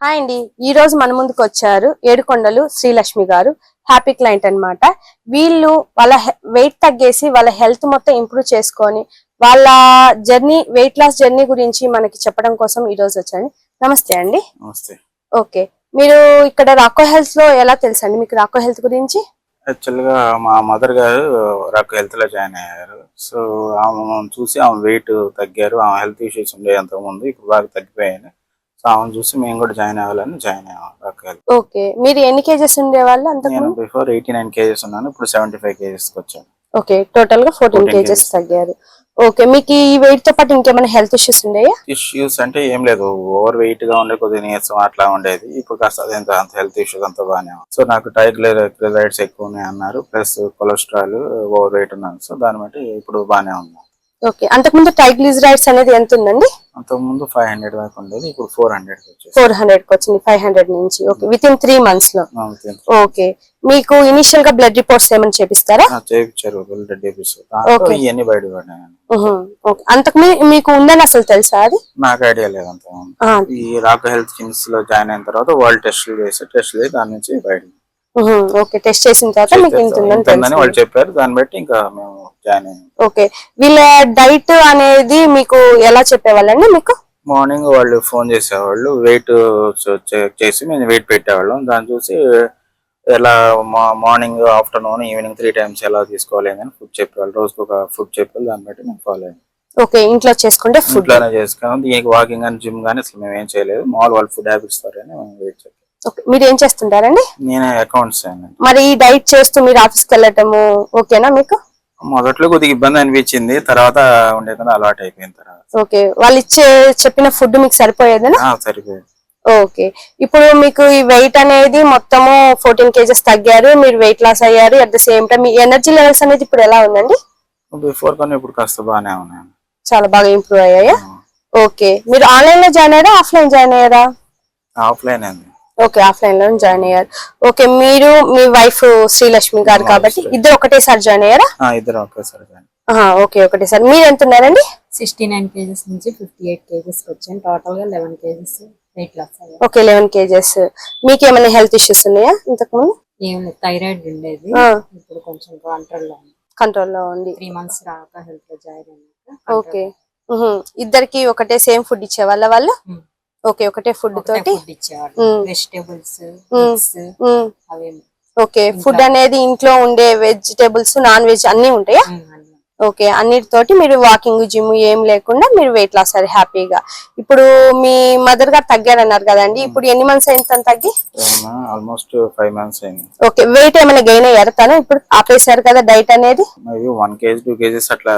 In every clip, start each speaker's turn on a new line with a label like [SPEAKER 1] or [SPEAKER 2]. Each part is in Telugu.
[SPEAKER 1] హాయ్ అండి, ఈ రోజు మన ముందుకు వచ్చారు ఏడుకొండలు శ్రీలక్ష్మి గారు. హ్యాపీ క్లయింట్ అన్నమాట. వీళ్ళు వాళ్ళ వెయిట్ తగ్గేసి వాళ్ళ హెల్త్ మొత్తం ఇంప్రూవ్ చేసుకొని వాళ్ళ జర్నీ, వెయిట్ లాస్ జర్నీ గురించి మనకి చెప్పడం కోసం ఈ రోజు వచ్చాను. నమస్తే అండి.
[SPEAKER 2] నమస్తే.
[SPEAKER 1] ఓకే, మీరు ఇక్కడ రాకో హెల్త్ లో ఎలా తెలుసు అండి మీకు రాకో హెల్త్ గురించి?
[SPEAKER 2] యాక్చువల్ గా మా మదర్ గారు రాకో హెల్త్ లో జాయిన్ అయ్యారు. సో ఆమె చూసి ఆమె వెయిట్ తగ్గారు. ఆమె హెల్త్ ఇష్యూస్ ఉండే అంతకు ముందు, ఇప్పుడు బాగా తగ్గిపోయాయి. సో ఆమెను చూసి మేము కూడా జాయిన్ అవ్వాలని జాయిన్ అయ్యాము రాకో హెల్త్.
[SPEAKER 1] ఓకే, మీరు ఎన్ని కేజెస్ ఉండేవాళ్ళు అంతకు?
[SPEAKER 2] నేను బిఫోర్ 89 కేజెస్ ఉన్నాను, ఇప్పుడు 75 కేజెస్ వచ్చాను.
[SPEAKER 1] ఓకే, టోటల్ గా 14 కేజెస్ తగ్గారు. ఓకే, మీకు ఈ వెయిట్ తో పాటు ఇంకేమైనా హెల్త్ ఇష్యూస్ ఉన్నాయా?
[SPEAKER 2] ఇష్యూస్ అంటే ఏం లేదు, ఓవర్ వెయిట్ గా ఉండే, కొద్దిగా నీరసం అట్లా ఉండేది. ఇప్పుడు కాస్త అదేంత అంత హెల్త్ ఇష్యూస్ అంతా బాగానే ఉంది. సో నాకు ట్రైగ్లిజరైడ్స్ ఎక్కువ ఉన్నాయి అన్నారు, ప్లస్ కొలెస్ట్రాల్, ఓవర్ వెయిట్ ఉన్నాను. సో దాన్ని బట్టి ఇప్పుడు బాగానే ఉంది.
[SPEAKER 1] ఓకే, అంతకుముందు ట్రైగ్లిజరైడ్స్ అనేది ఎంత ఉందండి?
[SPEAKER 2] అంతకుముందు 500 దాకా ఉండేది, ఇప్పుడు 400 వచ్చేసి
[SPEAKER 1] 400 కి వచ్చింది, 500 నుంచి. ఓకే, విత్ ఇన్ 3 months లో. ఓకే, మీకు ఇనిషియల్ గా బ్లడ్ రిపోర్ట్స్ ఏమైనా చేపిస్తారా?
[SPEAKER 2] చేయించారు, బ్లడ్ ఎపిసోడ్ ఇవన్నీ బయటపడ్డాయి.
[SPEAKER 1] ఓకే, అంతకు మీకు ఉందని అసలు తెలుసా? అది
[SPEAKER 2] నాకు ఐడియా లేదు. అంత ఈ రాకో హెల్త్ కిమ్స్ లో జాయిన్ అయిన తర్వాత వాళ్ళు టెస్టులు చేసి దాని నుంచి బయట.
[SPEAKER 1] ఓకే, టెస్ట్ చేసిన తర్వాత మీకు ఇంతుందని
[SPEAKER 2] వాళ్ళు చెప్పారు, దాన్ని బట్టి ఇంకా మేము జాయిన్ అయ్యాం.
[SPEAKER 1] ఓకే, వీళ్ళ డైట్ అనేది మీకు ఎలా చెప్పేవాళ్ళండి? మీకు
[SPEAKER 2] మార్నింగ్ వాళ్ళు ఫోన్ చేసేవాళ్ళు, వెయిట్ చెక్ చేసి మేము వెయిట్ పెట్టేవాళ్ళం. దాన్ని చూసి ఎలా మార్నింగ్, ఆఫ్టర్నూన్, ఈవినింగ్ 3 times ఎలా తీసుకోవాలి అని ఫుడ్ చెప్పేవాళ్ళు. రోజుకు ఒక ఫుడ్ చెప్పాలి, దాన్ని బట్టి మేము ఫాలో అయ్యాం.
[SPEAKER 1] ఓకే, ఇంట్లో చేసుకుంటే ఫుడ్
[SPEAKER 2] ఇంట్లోనే చేసుకున్నాం. దీనికి వాకింగ్ కానీ జిమ్ కానీ అసలు మేము ఏం చేయలేదు. మామూలు వాళ్ళు ఫుడ్ హ్యాబిట్స్ ద్వారా వెయిట్ చెప్పాలి.
[SPEAKER 1] మీరు ఏం చేస్తుంటారండి?
[SPEAKER 2] నేను అకౌంట్స్.
[SPEAKER 1] మరి ఈ డైట్ చేస్తూ మీరు ఆఫీస్కి వెళ్ళటము ఓకేనా మీకు?
[SPEAKER 2] మొదట్లో కొద్దిగా ఇబ్బంది అనిపించింది, తర్వాత ఉండేది అలవాటు అయిపోయిన తర్వాత.
[SPEAKER 1] ఓకే, వాళ్ళు చెప్పిన ఫుడ్ మీకు సరిపోయేదేనా?
[SPEAKER 2] సరిపోయేది.
[SPEAKER 1] ఓకే, ఇప్పుడు మీకు ఈ వెయిట్ అనేది మొత్తము 14 కేజెస్ తగ్గారు, మీరు వెయిట్ లాస్ అయ్యారు. At the same time me energy levels అనేది ఇప్పుడు ఎలా ఉందండి?
[SPEAKER 2] బిఫోర్ కన్నా ఇప్పుడు కాస్త బాగానే ఉన్నాయి,
[SPEAKER 1] చాలా బాగా ఇంప్రూవ్ అయ్యాయా? ఓకే, మీరు ఆన్లైన్ లో జాయిన్ అయ్యారా, ఆఫ్లైన్ జాయిన్ అయ్యారా?
[SPEAKER 2] ఆఫ్లైన్ అండి.
[SPEAKER 1] ఓకే, ఆఫ్లైన్ లో జాయిన్ అయ్యారు. ఓకే, మీరు మీ వైఫ్ శ్రీలక్ష్మి గారు కాబట్టి ఇద్దరు ఒకటేసారి జాయిన్ అయ్యారా?
[SPEAKER 2] ఇద్దరు ఒకేసారి జాయిన్.
[SPEAKER 1] ఓకే, ఒకటేసారి. మీరు ఎంత ఉన్నారండి?
[SPEAKER 3] 69 కేజెస్ నుంచి 58 కేజెస్ వచ్చాను. టోటల్ గా 11 కేజెస్ వెయిట్ లాస్ అయ్యాను.
[SPEAKER 1] Okay, 11 kgs. మీకు ఏమైనా హెల్త్ ఇష్యూస్ ఉన్నాయా ఇంతకు ముందు?
[SPEAKER 3] ఏం లేదు, థైరాయిడ్ ఉండేది, ఇప్పుడు కొంచెం కంట్రోల్లో ఉంది. 3 months రాక హెల్త్ లో జాయిన్ అయ్యాక.
[SPEAKER 1] ఓకే, ఇద్దరికి ఒకటే సేమ్ ఫుడ్ ఇచ్చేవాళ్ళ వాళ్ళు? ఓకే, ఒకటే ఫుడ్ తోటి
[SPEAKER 3] ఇచ్చేవాళ్ళు, వెజిటేబుల్స్ అవి.
[SPEAKER 1] ఓకే, ఫుడ్ అనేది ఇంట్లో ఉండే వెజిటేబుల్స్, నాన్ వెజ్ అన్ని ఉంటాయా? ఓకే, అన్నిటితోటి మీరు వాకింగ్, జిమ్ ఏం లేకుండా మీరు వెయిట్ లాస్ అయ్యారు హ్యాపీగా. ఇప్పుడు మీ మదర్ గారు తగ్గారన్నారు కదండి, ఇప్పుడు ఎన్ని మంత్స్ అయింది తను తగ్గి?
[SPEAKER 2] ఆల్మోస్ట్ 5 months అయింది.
[SPEAKER 1] ఓకే, వెయిట్ ఏమైనా గెయిన్ అయ్యారు తను? ఇప్పుడు ఆపేశారు కదా డైట్ అనేది?
[SPEAKER 2] 1 kg 2 kgs అట్లా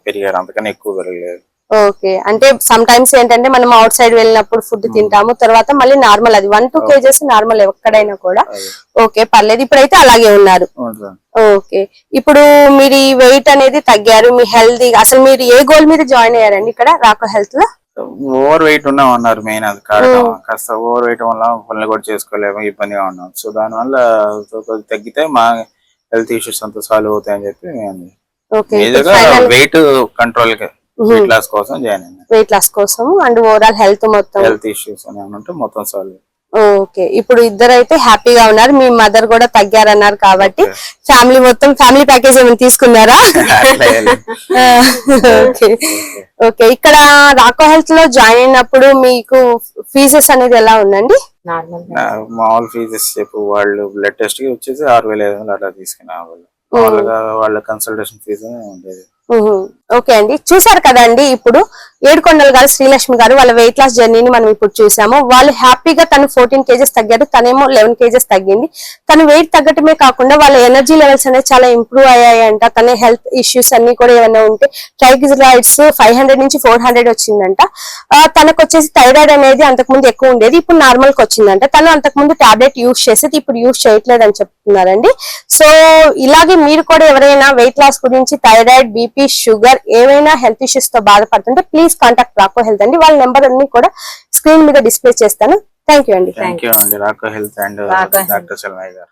[SPEAKER 2] పెరిగారు, అంతకన్నా ఎక్కువ పెరగలేదు.
[SPEAKER 1] ఓకే, అంటే సమ్ టైమ్స్ ఏంటంటే మనం అవుట్ సైడ్ వెళ్ళినప్పుడు ఫుడ్ తింటాము, తర్వాత మళ్ళీ నార్మల్, అది 1-2 kgs నార్మల్ ఎక్కడైనా కూడా. ఓకే, పర్లేదు, ఇప్పుడైతే అలాగే ఉన్నారు. ఓకే, ఇప్పుడు మీరు ఈ వెయిట్ అనేది తగ్గారు, మీ హెల్తీ. అసలు మీరు ఏ గోల్ మీద జాయిన్ అయ్యారండి ఇక్కడ రాకో హెల్త్ లో?
[SPEAKER 2] ఓవర్ వెయిట్ ఉన్నాం అన్నారు మెయిన్, అది కారణం. కాస్త ఓవర్ వెయిట్ వల్ల పనులు కూడా చేసుకోలేము, ఇబ్బందిగా ఉన్నాం. సో దానివల్ల తగ్గితే మా హెల్త్ ఇష్యూస్ అంతా సాల్వ్ అవుతాయని చెప్పి వెయిట్ కంట్రోల్, వెయిట్ లాస్ కోసం జాయిన్ అయ్యాను.
[SPEAKER 1] వెయిట్ లాస్ కోసం అండ్ ఓవరాల్ హెల్త్
[SPEAKER 2] ఇష్యూస్ అని మొత్తం సాల్వ్.
[SPEAKER 1] ఓకే, ఇప్పుడు ఇద్దరైతే హ్యాపీగా ఉన్నారు. మీ మదర్ కూడా తగ్గారన్నారు కాబట్టి ఫ్యామిలీ ప్యాకేజ్ ఏమైనా తీసుకున్నారా? ఓకే, ఇక్కడ రాకో హెల్త్ లో జాయిన్ అయినప్పుడు మీకు ఫీజెస్ అనేది ఎలా ఉందండి?
[SPEAKER 2] మామూలు ఫీజెస్ చెప్పు, వాళ్ళు బ్లడ్ టెస్ట్ కి వచ్చేసి 6500 అట్లా తీసుకున్నా. మామూలుగా వాళ్ళ కన్సల్టేషన్ ఫీజు ఉండేది.
[SPEAKER 1] ఓకే అండి, చూసారు కదండి. ఇప్పుడు ఏడుకొండలు గారు శ్రీలక్ష్మి గారు వాళ్ళ వెయిట్ లాస్ జర్నీని మనం ఇప్పుడు చూసాము. వాళ్ళు హ్యాపీగా తను 14 కేజెస్ తగ్గారు, తనేమో 11 కేజెస్ తగ్గింది. తను వెయిట్ తగ్గటమే కాకుండా వాళ్ళ ఎనర్జీ లెవెల్స్ అనేది చాలా ఇంప్రూవ్ అయ్యాయంట. తన హెల్త్ ఇష్యూస్ అన్ని కూడా ఏమైనా ఉంటే ట్రైగ్లిజరైడ్స్ 500 నుంచి 400 వచ్చిందంట. తనకు వచ్చేసి థైరాయిడ్ అనేది అంతకుముందు ఎక్కువ ఉండేది, ఇప్పుడు నార్మల్ కి వచ్చిందంట. తను అంతకుముందు టాబ్లెట్ యూజ్ చేసేది, ఇప్పుడు యూజ్ చేయట్లేదు అని చెప్తున్నారండి. సో ఇలాగే మీరు కూడా ఎవరైనా వెయిట్ లాస్ గురించి, థైరాయిడ్, బీపీ, షుగర్, ఏమైనా హెల్త్ ఇష్యూస్ తో బాధపడుతుంటే ప్లీజ్ కాంటాక్ట్ రాకో హెల్త్ అండి. వాళ్ళ నెంబర్ అన్ని కూడా స్క్రీన్ మీద డిస్ప్లే చేస్తాను. థ్యాంక్ యూ అండి.
[SPEAKER 2] రాకో హెల్త్ అండ్ డాక్టర్ సల్మాయ్ గారు.